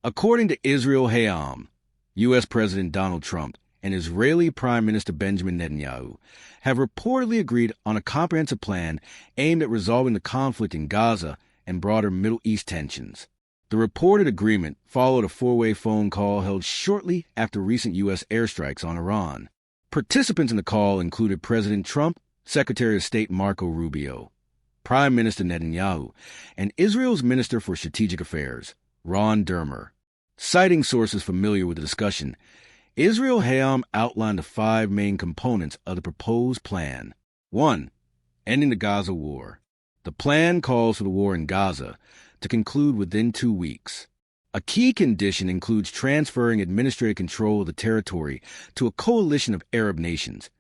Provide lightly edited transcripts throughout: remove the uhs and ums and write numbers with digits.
According to Israel Hayom, U.S. President Donald Trump and Israeli Prime Minister Benjamin Netanyahu have reportedly agreed on a comprehensive plan aimed at resolving the conflict in Gaza and broader Middle East tensions. The reported agreement followed a four-way phone call held shortly after recent U.S. airstrikes on Iran. Participants in the call included President Trump, Secretary of State Marco Rubio, Prime Minister Netanyahu, and Israel's Minister for Strategic Affairs, Dermer. Citing sources familiar with the discussion, Israel Hayom outlined the five main components of the proposed plan. 1. Ending the Gaza War. The plan calls for the war in Gaza to conclude within 2 weeks. A key condition includes transferring administrative control of the territory to a coalition of Arab nations,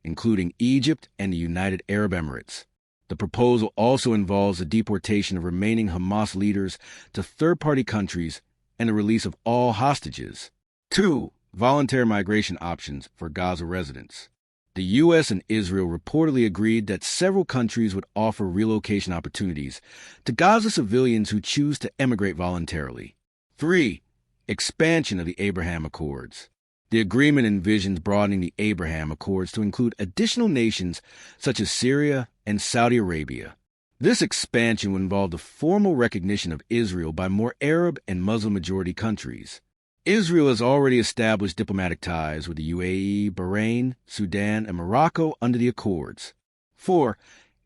including Egypt and the United Arab Emirates. The proposal also involves the deportation of remaining Hamas leaders to third-party countries and the release of all hostages. 2. Voluntary migration options for Gaza residents. The U.S. and Israel reportedly agreed that several countries would offer relocation opportunities to Gaza civilians who choose to emigrate voluntarily. 3. Expansion of the Abraham Accords. The agreement envisions broadening the Abraham Accords to include additional nations such as Syria and Saudi Arabia. This expansion would involve the formal recognition of Israel by more Arab and Muslim-majority countries. Israel has already established diplomatic ties with the UAE, Bahrain, Sudan, and Morocco under the Accords. 4.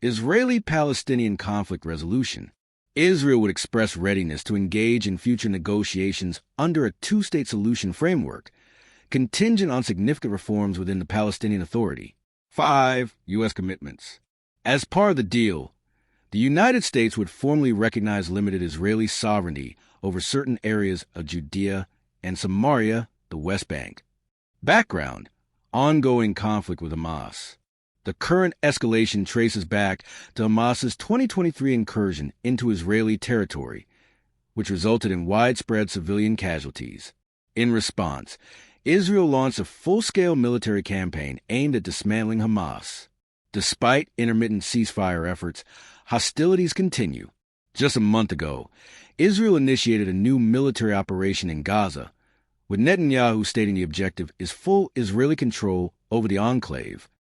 Israeli-Palestinian conflict resolution. Israel would express readiness to engage in future negotiations under a two-state solution framework, contingent on significant reforms within the Palestinian Authority. 5. U.S. commitments. As part of the deal, the United States would formally recognize limited Israeli sovereignty over certain areas of Judea and Samaria, the West Bank. Background: ongoing conflict with Hamas. The current escalation traces back to Hamas's 2023 incursion into Israeli territory, which resulted in widespread civilian casualties. In response, Israel launched a full-scale military campaign aimed at dismantling Hamas. Despite intermittent ceasefire efforts, hostilities continue. Just a month ago, Israel initiated a new military operation in Gaza, with Netanyahu stating the objective is full Israeli control over the enclave,